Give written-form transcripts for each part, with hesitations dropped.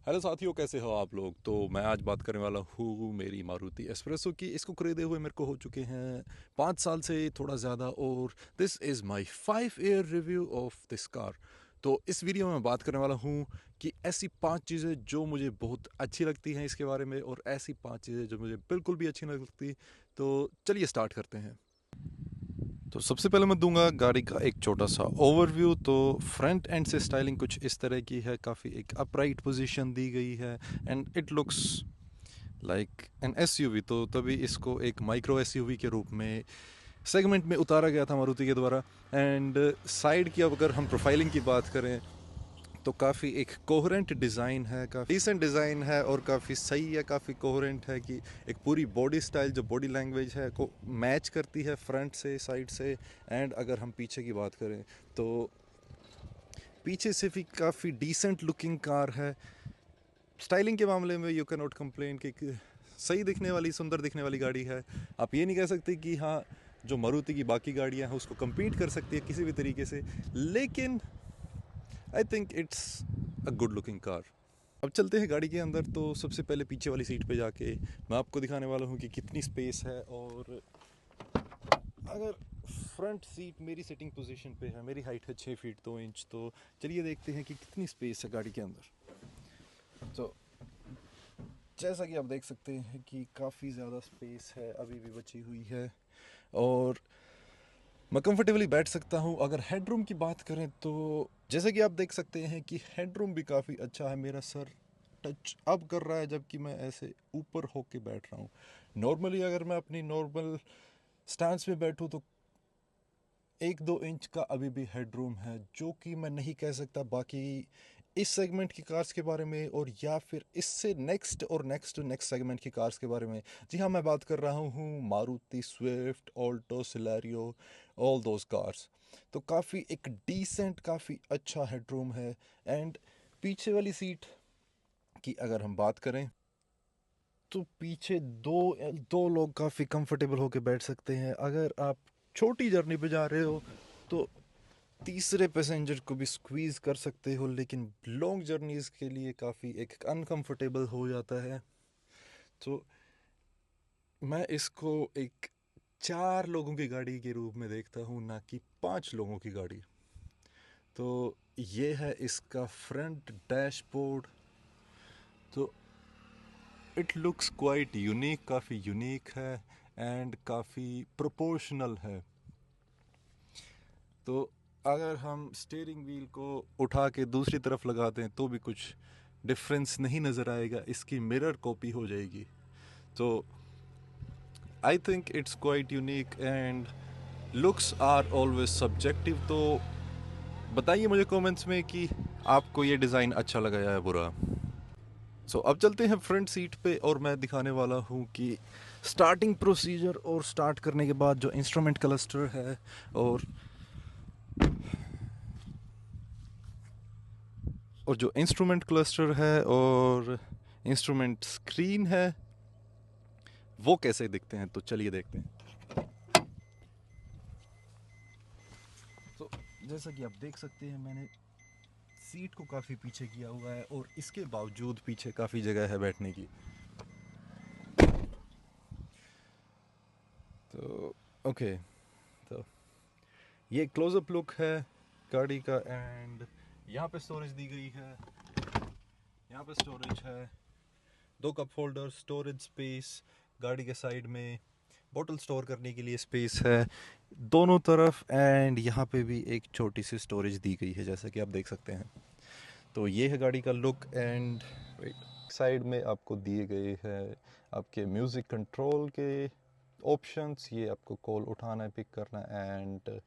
Hello साथियों, कैसे हो आप लोग। तो मैं आज बात करने वाला हूँ मेरी मारुति एस्प्रेसो की। इसको खरीदे हुए मेरे को हो चुके हैं 5 साल से थोड़ा ज़्यादा, और this is my 5 year review of this car. तो इस वीडियो में मैं बात करने वाला हूँ कि ऐसी 5 चीज़ें जो मुझे बहुत अच्छी लगती हैं इसके बारे में, और ऐसी 5 चीज़ें जो मुझे बिल्कुल भी अच्छी नहीं लगती। तो चलिए स्टार्ट करते हैं। तो सबसे पहले मैं दूंगा गाड़ी का एक छोटा सा ओवरव्यू। तो फ्रंट एंड से स्टाइलिंग कुछ इस तरह की है, काफ़ी एक अपराइट पोजीशन दी गई है, and it looks like an SUV. तो तभी इसको एक माइक्रो एसयूवी के रूप में सेगमेंट में उतारा गया था मारुति के द्वारा। एंड साइड की अब अगर हम प्रोफाइलिंग की बात करें तो काफ़ी एक कोहरेंट डिज़ाइन है, काफ़ी डिसेंट डिज़ाइन है, और काफ़ी सही है, काफ़ी कोहरेंट है कि एक पूरी बॉडी स्टाइल जो बॉडी लैंग्वेज है को मैच करती है फ्रंट से, साइड से। एंड अगर हम पीछे की बात करें तो पीछे से भी काफ़ी डिसेंट लुकिंग कार है। स्टाइलिंग के मामले में यू कैन नॉट कंप्लेन कि सही दिखने वाली, सुंदर दिखने वाली गाड़ी है। आप ये नहीं कह सकते कि हाँ, जो मारुति की बाकी गाड़ियाँ हैं उसको कम्पीट कर सकती है किसी भी तरीके से, लेकिन आई think it's a good looking car. अब चलते हैं गाड़ी के अंदर। तो सबसे पहले पीछे वाली सीट पे जाके मैं आपको दिखाने वाला हूँ कि कितनी स्पेस है। और अगर फ्रंट सीट मेरी सिटिंग पोजीशन पे है, मेरी हाइट है 6 फीट 2 इंच, तो चलिए देखते हैं कि कितनी स्पेस है गाड़ी के अंदर। तो जैसा कि आप देख सकते हैं कि काफ़ी ज़्यादा स्पेस है, अभी भी बची हुई है, और मैं कंफर्टेबली बैठ सकता हूँ। अगर हेडरूम की बात करें तो जैसे कि आप देख सकते हैं कि हेडरूम भी काफ़ी अच्छा है। मेरा सर टच अप कर रहा है जबकि मैं ऐसे ऊपर होके बैठ रहा हूँ। नॉर्मली अगर मैं अपनी नॉर्मल स्टैंड में बैठूँ तो 1-2 इंच का अभी भी हेडरूम है, जो कि मैं नहीं कह सकता बाकी इस सेगमेंट की कार्स के बारे में, और या फिर इससे नेक्स्ट और नेक्स्ट टू नेक्स्ट सेगमेंट की कार्स के बारे में। जी हाँ, मैं बात कर रहा हूँ Maruti Swift, Alto, Celerio, all those cars. तो काफ़ी एक डिसेंट, काफ़ी अच्छा हेडरूम है। एंड पीछे वाली सीट की अगर हम बात करें तो पीछे दो दो लोग काफ़ी कंफर्टेबल होकर बैठ सकते हैं। अगर आप छोटी जर्नी पे जा रहे हो तो तीसरे पैसेंजर को भी स्क्वीज़ कर सकते हो, लेकिन लॉन्ग जर्नीज़ के लिए काफ़ी एक अनकंफर्टेबल हो जाता है। तो मैं इसको एक 4 लोगों की गाड़ी के रूप में देखता हूँ, ना कि 5 लोगों की गाड़ी। तो ये है इसका फ्रंट डैशबोर्ड। तो इट लुक्स क्वाइट यूनिक, काफ़ी यूनिक है, एंड काफ़ी प्रोपोर्शनल है। तो अगर हम स्टीयरिंग व्हील को उठा के दूसरी तरफ लगा दें तो भी कुछ डिफरेंस नहीं नज़र आएगा, इसकी मिरर कॉपी हो जाएगी। तो I think it's quite unique, and looks are always subjective. तो बताइए मुझे कमेंट्स में कि आपको ये डिज़ाइन अच्छा लगा या बुरा। अब चलते हैं फ्रंट सीट पे, और मैं दिखाने वाला हूँ कि स्टार्टिंग प्रोसीजर और स्टार्ट करने के बाद जो इंस्ट्रूमेंट क्लस्टर है, और जो इंस्ट्रूमेंट क्लस्टर है और इंस्ट्रूमेंट स्क्रीन है वो कैसे दिखते हैं। तो चलिए देखते हैं। तो जैसा कि आप देख सकते हैं, मैंने सीट को काफ़ी पीछे किया हुआ है, और इसके बावजूद पीछे काफ़ी जगह है बैठने की। तो ओके, तो ये क्लोजअप लुक है गाड़ी का। एंड यहाँ पे स्टोरेज दी गई है, यहाँ पे स्टोरेज है, 2 कप होल्डर, स्टोरेज स्पेस गाड़ी के साइड में, बोतल स्टोर करने के लिए स्पेस है दोनों तरफ, एंड यहाँ पे भी एक छोटी सी स्टोरेज दी गई है जैसा कि आप देख सकते हैं। तो ये है गाड़ी का लुक। एंड साइड में आपको दिए गए हैं आपके म्यूज़िक कंट्रोल के ऑप्शंस। ये आपको कॉल उठाना है, पिक करना है, एंड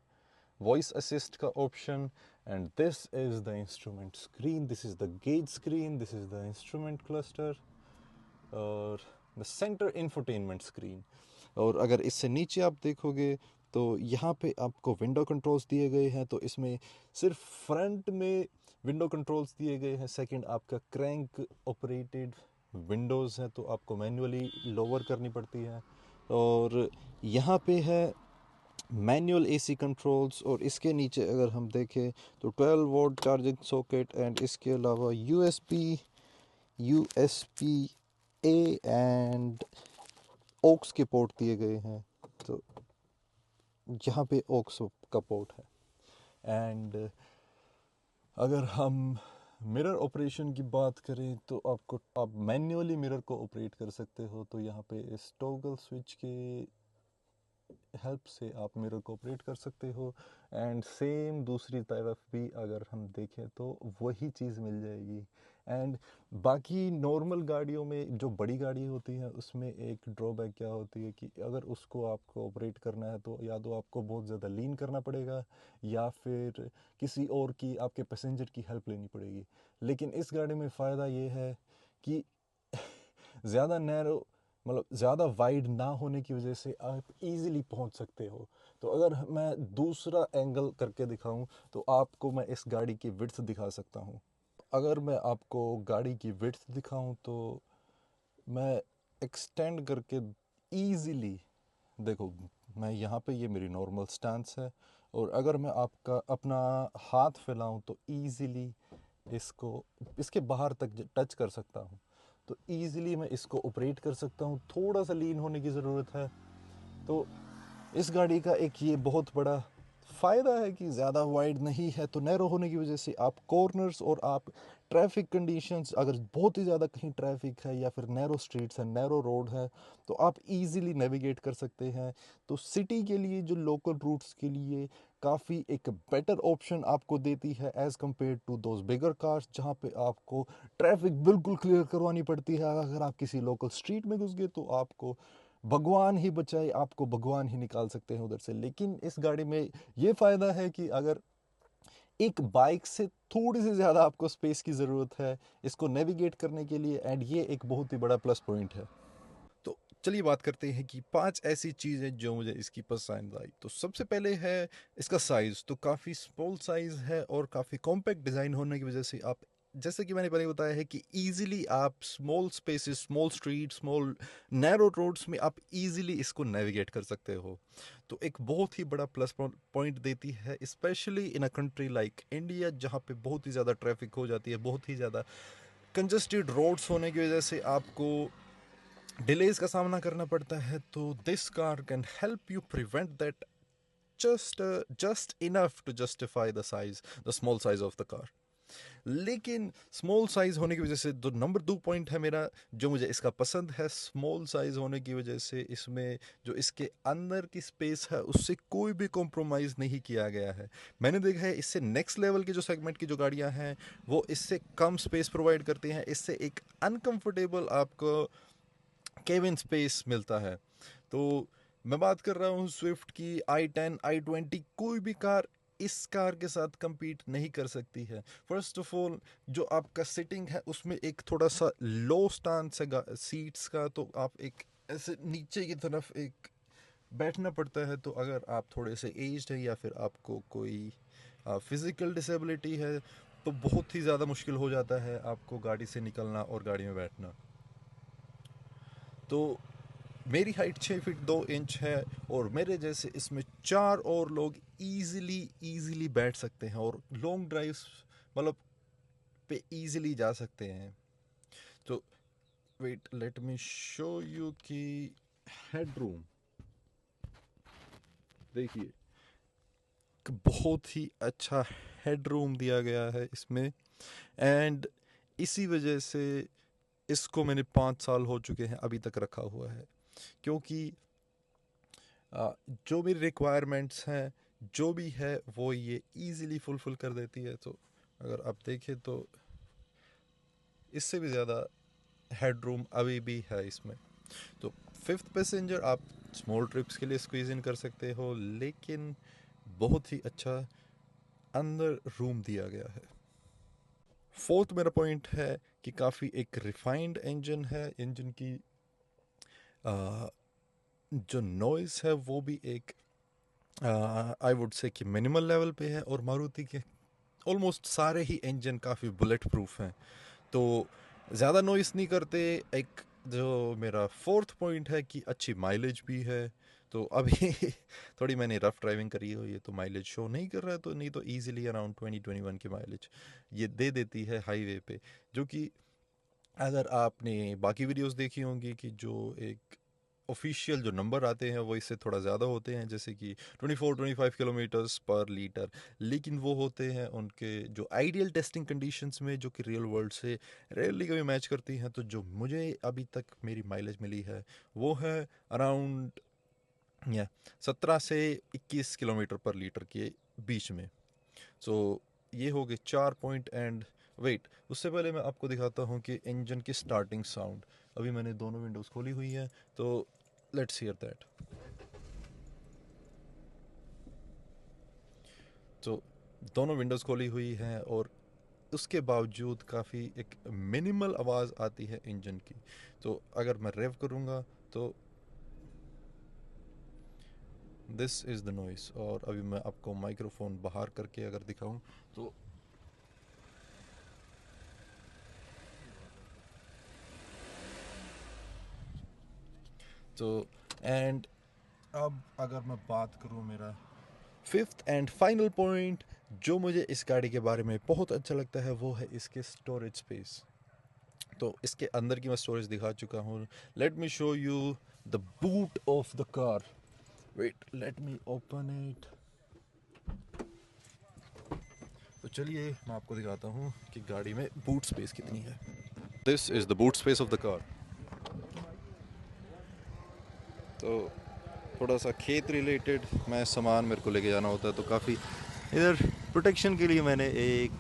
वॉइस असिस्ट का option. And this is the instrument screen, this is the gauge screen, this is the instrument cluster, और द सेंटर इंफोटेनमेंट स्क्रीन। और अगर इससे नीचे आप देखोगे तो यहाँ पे आपको विंडो कंट्रोल्स दिए गए हैं। तो इसमें सिर्फ फ्रंट में विंडो कंट्रोल्स दिए गए हैं। सेकंड, आपका क्रैंक ऑपरेटेड विंडोज़ है तो आपको मैन्युअली लोअर करनी पड़ती है। और यहाँ पे है मैनुअल एसी कंट्रोल्स। और इसके नीचे अगर हम देखें तो 12 वोल्ट चार्जिंग सॉकेट, एंड इसके अलावा यूएसबी USB-A एंड ओक्स के पोर्ट दिए गए हैं। तो यहाँ पे ओक्स का पोर्ट है। एंड अगर हम मिरर ऑपरेशन की बात करें तो आप मैन्युअली मिरर को ऑपरेट कर सकते हो। तो यहाँ पे इस टॉगल स्विच के हेल्प से आप मिरर को ऑपरेट कर सकते हो। एंड सेम दूसरी तरफ भी अगर हम देखें तो वही चीज़ मिल जाएगी। एंड बाकी नॉर्मल गाड़ियों में जो बड़ी गाड़ी होती है उसमें एक ड्रॉबैक क्या होती है कि अगर उसको आपको ऑपरेट करना है तो या तो आपको बहुत ज़्यादा लीन करना पड़ेगा या फिर किसी और की आपके पैसेंजर की हेल्प लेनी पड़ेगी। लेकिन इस गाड़ी में फ़ायदा ये है कि ज़्यादा नैरो मतलब ज़्यादा वाइड ना होने की वजह से आप इजीली पहुंच सकते हो। तो अगर मैं दूसरा एंगल करके दिखाऊं तो आपको मैं इस गाड़ी की विड्थ दिखा सकता हूं। अगर मैं आपको गाड़ी की विड्थ दिखाऊं तो मैं एक्सटेंड करके इजीली देखो, मैं यहाँ पे ये मेरी नॉर्मल स्टैंस है और अगर मैं आपका अपना हाथ फैलाऊं तो इजीली इसको इसके बाहर तक टच कर सकता हूँ। तो ईज़िली मैं इसको ऑपरेट कर सकता हूँ। थोड़ा सा लीन होने की ज़रूरत है। तो इस गाड़ी का एक ये बहुत बड़ा फ़ायदा है कि ज़्यादा वाइड नहीं है, तो नैरो होने की वजह से आप कॉर्नर्स और आप ट्रैफिक कंडीशंस, अगर बहुत ही ज़्यादा कहीं ट्रैफिक है या फिर नैरो स्ट्रीट्स है, नैरो रोड है, तो आप इजीली नेविगेट कर सकते हैं। तो सिटी के लिए, जो लोकल रूट्स के लिए काफ़ी एक बेटर ऑप्शन आपको देती है as compare to those bigger cars, जहाँ पे आपको ट्रैफिक बिल्कुल क्लियर करवानी पड़ती है। अगर आप किसी लोकल स्ट्रीट में घुस गए तो आपको भगवान ही बचाए, आपको भगवान ही निकाल सकते हैं उधर से। लेकिन इस गाड़ी में ये फ़ायदा है कि अगर एक बाइक से थोड़ी सी ज़्यादा आपको स्पेस की ज़रूरत है इसको नेविगेट करने के लिए, एंड ये एक बहुत ही बड़ा प्लस पॉइंट है। तो चलिए बात करते हैं कि 5 ऐसी चीज़ें जो मुझे इसकी पसंद आई। तो सबसे पहले है इसका साइज़। तो काफ़ी स्मॉल साइज़ है और काफ़ी कॉम्पैक्ट डिज़ाइन होने की वजह से आप, जैसे कि मैंने पहले बताया है कि ईज़िली आप small spaces, small street, small narrow roads में आप ईज़िली इसको नेविगेट कर सकते हो। तो एक बहुत ही बड़ा प्लस पॉइंट देती है, specially in a country like India, जहाँ पे बहुत ही ज़्यादा ट्रैफिक हो जाती है, बहुत ही ज़्यादा कंजस्टेड रोड्स होने की वजह से आपको डिलेज का सामना करना पड़ता है। तो this car can help you prevent that just enough to justify the size, the small size of the car. लेकिन स्मॉल साइज होने की वजह से जो नंबर 2 पॉइंट है मेरा, जो मुझे इसका पसंद है, स्मॉल साइज होने की वजह से इसमें जो इसके अंदर की स्पेस है उससे कोई भी कॉम्प्रोमाइज़ नहीं किया गया है। मैंने देखा है इससे नेक्स्ट लेवल की जो सेगमेंट की जो गाड़ियां हैं वो इससे कम स्पेस प्रोवाइड करती हैं, इससे एक अनकंफर्टेबल आपको केबिन स्पेस मिलता है। तो मैं बात कर रहा हूँ स्विफ्ट की, i10, i20, कोई भी कार इस कार के साथ compete नहीं कर सकती है। फर्स्ट ऑफ ऑल, जो आपका सिटिंग है उसमें एक थोड़ा सा लो स्टांस है सीट्स का, तो आप एक ऐसे नीचे की तरफ एक बैठना पड़ता है। तो अगर आप थोड़े से एज्ड है या फिर आपको कोई फिज़िकल डिसेबिलिटी है तो बहुत ही ज़्यादा मुश्किल हो जाता है आपको गाड़ी से निकलना और गाड़ी में बैठना। तो मेरी हाइट 6 फीट 2 इंच है और मेरे जैसे इसमें 4 और लोग इजीली इजीली बैठ सकते हैं और लॉन्ग ड्राइव्स मतलब पे इजीली जा सकते हैं। तो wait, let me show you कि हेडरूम देखिए, बहुत ही अच्छा हेडरूम दिया गया है इसमें। एंड इसी वजह से इसको मैंने 5 साल हो चुके हैं अभी तक रखा हुआ है, क्योंकि जो भी रिक्वायरमेंट्स हैं जो भी है वो ये इजीली फुलफिल कर देती है। तो अगर आप देखें तो इससे भी ज़्यादा हेडरूम अभी भी है इसमें। तो फिफ्थ पैसेंजर आप स्मॉल ट्रिप्स के लिए स्क्वीज इन कर सकते हो, लेकिन बहुत ही अच्छा अंदर रूम दिया गया है। फोर्थ मेरा पॉइंट है कि काफ़ी एक रिफाइंड इंजन है। इंजन की आ, जो नॉइज़ है वो भी एक आई वुड से कि मिनिमल लेवल पे है, और मारुति के ऑलमोस्ट सारे ही इंजन काफ़ी बुलेट प्रूफ हैं, तो ज़्यादा नॉइस नहीं करते। एक जो मेरा फोर्थ पॉइंट है कि अच्छी माइलेज भी है। तो अभी थोड़ी मैंने रफ ड्राइविंग करी हुई है तो माइलेज शो नहीं कर रहा है, तो नहीं तो इजीली अराउंड 20-21 की माइलेज ये दे देती है हाईवे पे, जो कि अगर आपने बाकी वीडियोस देखी होंगी कि जो एक ऑफिशियल जो नंबर आते हैं वो इससे थोड़ा ज़्यादा होते हैं, जैसे कि 24-25 किलोमीटर्स पर लीटर, लेकिन वो होते हैं उनके जो आइडियल टेस्टिंग कंडीशंस में, जो कि रियल वर्ल्ड से रेयरली कभी मैच करती हैं। तो जो मुझे अभी तक मेरी माइलेज मिली है वो है अराउंड या 17 से 21 किलोमीटर पर लीटर के बीच में। सो ये हो गए 4 पॉइंट। एंड वेट, उससे पहले मैं आपको दिखाता हूँ कि इंजन की स्टार्टिंग साउंड। अभी मैंने दोनों विंडोज़ खोली हुई है, तो लेट्स हियर दैट। तो दोनों विंडोज़ खोली हुई हैं और उसके बावजूद काफ़ी एक मिनिमल आवाज़ आती है इंजन की। तो अगर मैं रेव करूँगा तो दिस इज़ द नॉइस। और अभी मैं आपको माइक्रोफोन बाहर करके अगर दिखाऊं तो तो एंड अब अगर मैं बात करूं मेरा फिफ्थ एंड फाइनल पॉइंट, जो मुझे इस गाड़ी के बारे में बहुत अच्छा लगता है, वो है इसके स्टोरेज स्पेस। तो इसके अंदर की मैं स्टोरेज दिखा चुका हूँ। Let me show you the boot of the car. Wait, let me open it. तो चलिए मैं आपको दिखाता हूँ कि गाड़ी में बूट स्पेस कितनी है। This is the boot space of the car. तो थोड़ा सा खेत रिलेटेड मैं सामान मेरे को लेके जाना होता है, तो काफ़ी इधर प्रोटेक्शन के लिए मैंने एक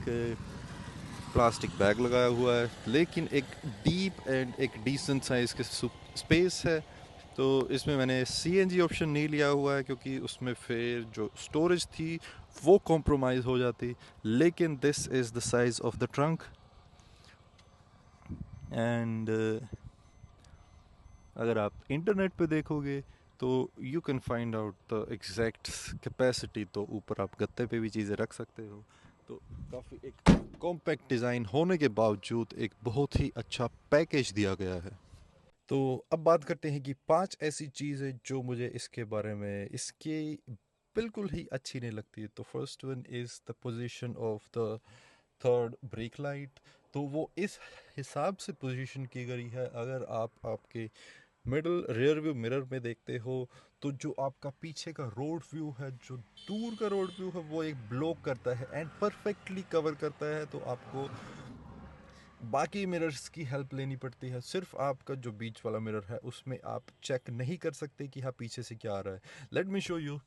प्लास्टिक बैग लगाया हुआ है, लेकिन एक डीप एंड एक डिसेंट साइज़ के स्पेस है। तो इसमें मैंने सीएनजी ऑप्शन नहीं लिया हुआ है, क्योंकि उसमें फिर जो स्टोरेज थी वो कॉम्प्रोमाइज़ हो जाती। लेकिन this is the size of the trunk. And अगर आप इंटरनेट पे देखोगे तो you can find out the exact capacity. तो ऊपर आप गत्ते पे भी चीज़ें रख सकते हो। तो काफ़ी एक कॉम्पैक्ट डिज़ाइन होने के बावजूद एक बहुत ही अच्छा पैकेज दिया गया है। तो अब बात करते हैं कि 5 ऐसी चीज़ें जो मुझे इसके बारे में इसके बिल्कुल ही अच्छी नहीं लगती। तो first one is the position of the third brake light. तो वो इस हिसाब से पोजीशन की गई है, अगर आप आपके मिडल रियर व्यू मिरर में देखते हो तो जो आपका पीछे का रोड व्यू है, जो दूर का रोड व्यू है, वो एक ब्लॉक करता है एंड परफेक्टली कवर करता है। तो आपको बाकी मिरर्स की हेल्प लेनी पड़ती है। सिर्फ आपका जो बीच वाला मिरर है उसमें आप चेक नहीं कर सकते कि हाँ पीछे से क्या आ रहा है। Late me show you.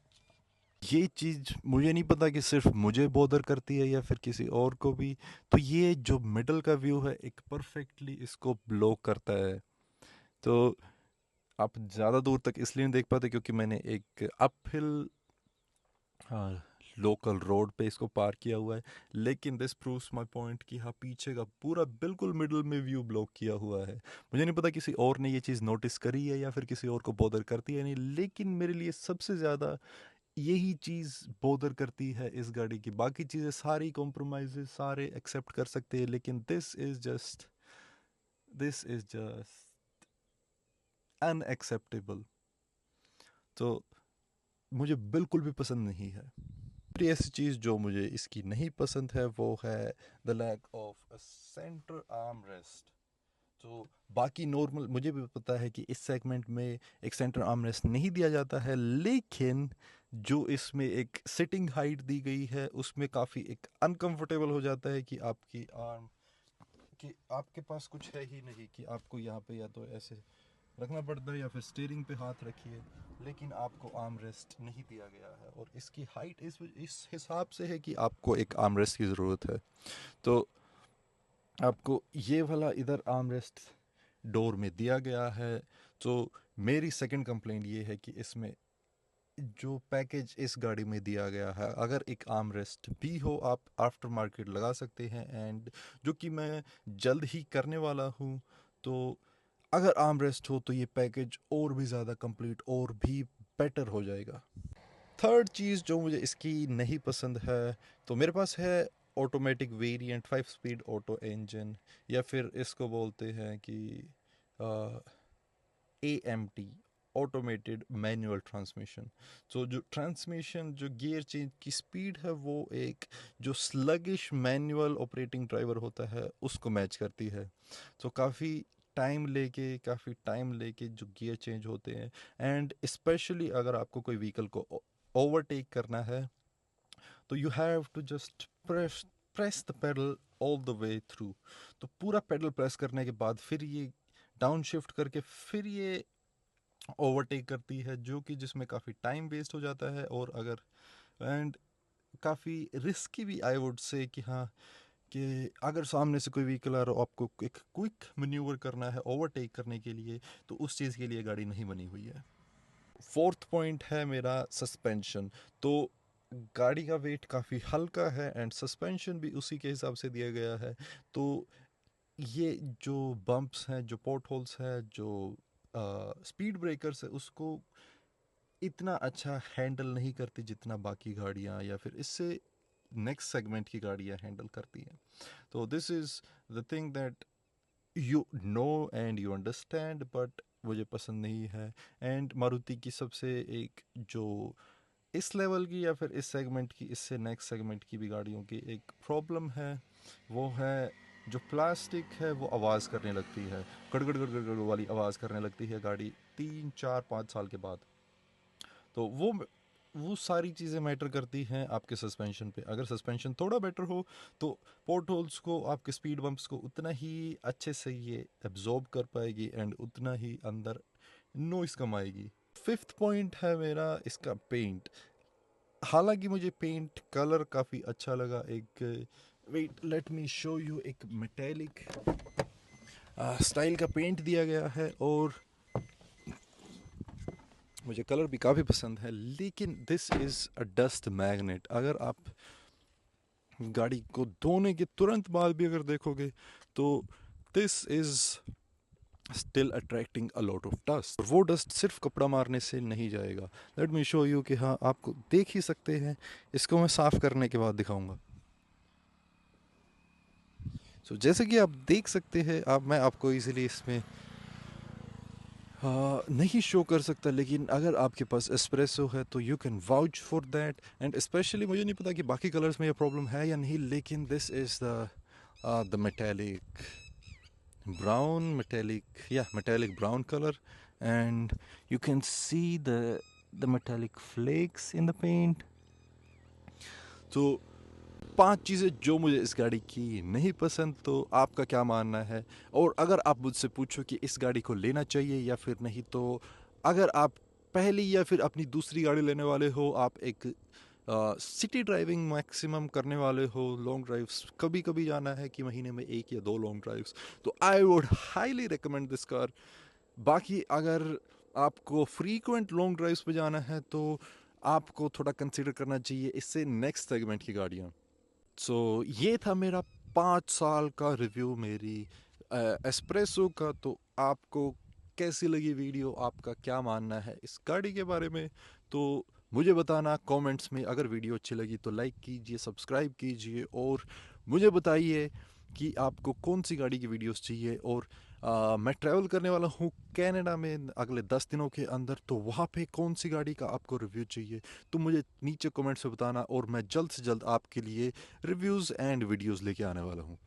ये चीज़ मुझे नहीं पता कि सिर्फ मुझे बॉदर करती है या फिर किसी और को भी। तो ये जो मिडल का व्यू है एक परफेक्टली इसको ब्लॉक करता है। तो आप ज़्यादा दूर तक इसलिए नहीं देख पाते क्योंकि मैंने एक अपहिल हाँ लोकल रोड पे इसको पार किया हुआ है। लेकिन दिस प्रूव्स माय पॉइंट कि हाँ पीछे का पूरा बिल्कुल मिडल में व्यू ब्लॉक किया हुआ है। मुझे नहीं पता किसी और ने ये चीज़ नोटिस करी है या फिर किसी और को बॉदर करती है नहीं, लेकिन मेरे लिए सबसे ज़्यादा यही चीज़ बॉदर करती है इस गाड़ी की। बाकी चीज़ें सारी कॉम्प्रोमाइज़ सारे एक्सेप्ट कर सकते हैं, लेकिन दिस इज़ जस्ट अनएक्सेप्टेबल। तो मुझे बिल्कुल भी पसंद नहीं है। दूसरी ऐसी चीज़ जो मुझे इसकी नहीं पसंद है वो है the lack of a centre arm rest. तो बाकी नॉर्मल मुझे भी पता है कि इस सेगमेंट में एक सेंटर आर्म रेस्ट नहीं दिया जाता है, लेकिन जो इसमें एक सिटिंग हाइट दी गई है उसमें काफ़ी एक अनकंफर्टेबल हो जाता है कि आपकी आर्म कि आपके पास कुछ है ही नहीं कि आपको यहाँ पे या तो ऐसे रखना पड़ता है या फिर स्टीयरिंग पे हाथ रखिए, लेकिन आपको आर्म रेस्ट नहीं दिया गया है। और इसकी हाइट इस हिसाब से है कि आपको एक आर्म रेस्ट की ज़रूरत है। तो आपको ये वाला इधर आर्म रेस्ट डोर में दिया गया है। तो मेरी सेकंड कंप्लेंट ये है कि इसमें जो पैकेज इस गाड़ी में दिया गया है, अगर एक आर्म रेस्ट भी हो आप आफ्टर मार्केट लगा सकते हैं, एंड जो कि मैं जल्द ही करने वाला हूँ। तो अगर आर्म रेस्ट हो तो ये पैकेज और भी ज़्यादा कंप्लीट और भी बेटर हो जाएगा। थर्ड चीज़ जो मुझे इसकी नहीं पसंद है, तो मेरे पास है automatic variant 5 speed auto engine, या फिर इसको बोलते हैं कि AMT, ऑटोमेटेड मैनुअल ट्रांसमिशन। तो जो ट्रांसमिशन, जो गियर चेंज की स्पीड है, वो एक जो स्लगिश मैनुअल ऑपरेटिंग ड्राइवर होता है उसको मैच करती है। तो काफ़ी टाइम लेके जो गियर चेंज होते हैं, एंड स्पेशली अगर आपको कोई व्हीकल को ओवरटेक करना है, तो you have to just press the pedal all the way through. तो पूरा पेडल प्रेस करने के बाद फिर ये डाउन शिफ्ट करके फिर ये ओवरटेक करती है, जो कि जिसमें काफ़ी टाइम वेस्ट हो जाता है, और अगर एंड काफ़ी रिस्की भी आई वुड से कि हाँ, कि अगर सामने से कोई व्हीकल आ रहा हो, आपको एक क्विक मैन्यूवर करना है ओवरटेक करने के लिए, तो उस चीज़ के लिए गाड़ी नहीं बनी हुई है। फोर्थ पॉइंट है मेरा सस्पेंशन। तो गाड़ी का वेट काफ़ी हल्का है एंड सस्पेंशन भी उसी के हिसाब से दिया गया है। तो ये जो बम्प्स हैं, जो पोर्ट होल्स हैं, जो स्पीड ब्रेकर्स है, उसको इतना अच्छा हैंडल नहीं करती जितना बाकी गाड़ियाँ या फिर इससे नेक्स्ट सेगमेंट की गाड़ियाँ हैंडल करती हैं। तो this is the thing that you know and you understand, but मुझे पसंद नहीं है। एंड मारुति की सबसे एक जो इस लेवल की या फिर इस सेगमेंट की, इससे नेक्स्ट सेगमेंट की भी गाड़ियों की एक प्रॉब्लम है, वो है जो प्लास्टिक है वो आवाज़ करने लगती है, गड़गड़ गड़गड़ गड़ वाली आवाज़ करने लगती है गाड़ी 3 4 5 साल के बाद। तो वो सारी चीज़ें मैटर करती हैं आपके सस्पेंशन पे। अगर सस्पेंशन थोड़ा बेटर हो, तो पोर्ट होल्स को, आपके स्पीड बम्प्स को उतना ही अच्छे से ये एब्जॉर्ब कर पाएगी एंड उतना ही अंदर नॉइस कम आएगी। फिफ्थ पॉइंट है मेरा इसका पेंट। हालांकि मुझे पेंट कलर काफ़ी अच्छा लगा। एक wait, let me show you, एक मेटेलिक स्टाइल का पेंट दिया गया है, और मुझे कलर भी काफ़ी पसंद है। लेकिन this is a dust magnet. अगर आप गाड़ी को धोने के तुरंत बाद भी अगर देखोगे, तो this is still attracting a lot of dust. वो डस्ट सिर्फ कपड़ा मारने से नहीं जाएगा। लेट मी शो यू कि हाँ, आपको देख ही सकते हैं। इसको मैं साफ़ करने के बाद दिखाऊंगा। सो जैसे कि आप देख सकते हैं, मैं आपको इजीली इसमें नहीं शो कर सकता, लेकिन अगर आपके पास एस्प्रेसो है तो you can vouch for that. And specially मुझे नहीं पता कि बाकी कलर्स में ये प्रॉब्लम है या नहीं, लेकिन this is the metallic brown, metallic brown color, and you can see the metallic flakes in the paint. तो 5 चीज़ें जो मुझे इस गाड़ी की नहीं पसंद, तो आपका क्या मानना है? और अगर आप मुझसे पूछो कि इस गाड़ी को लेना चाहिए या फिर नहीं, तो अगर आप पहली या फिर अपनी दूसरी गाड़ी लेने वाले हो, आप एक सिटी ड्राइविंग मैक्सिमम करने वाले हो, लॉन्ग ड्राइव्स कभी कभी जाना है कि महीने में 1 या 2 लॉन्ग ड्राइव्स, तो I would highly recommend this car. बाकी अगर आपको फ्रीक्वेंट लॉन्ग ड्राइव्स पे जाना है, तो आपको थोड़ा कंसिडर करना चाहिए इससे नेक्स्ट सेगमेंट की गाड़ियाँ। सो ये था मेरा 5 साल का रिव्यू मेरी एस्प्रेसो का। तो आपको कैसी लगी वीडियो? आपका क्या मानना है इस गाड़ी के बारे में? तो मुझे बताना कमेंट्स में। अगर वीडियो अच्छी लगी तो लाइक कीजिए, सब्सक्राइब कीजिए, और मुझे बताइए कि आपको कौन सी गाड़ी की वीडियोस चाहिए। और मैं ट्रैवल करने वाला हूँ कनाडा में अगले 10 दिनों के अंदर, तो वहाँ पे कौन सी गाड़ी का आपको रिव्यू चाहिए, तो मुझे नीचे कमेंट्स में बताना, और मैं जल्द से जल्द आपके लिए रिव्यूज़ एंड वीडियोज़ लेके आने वाला हूँ।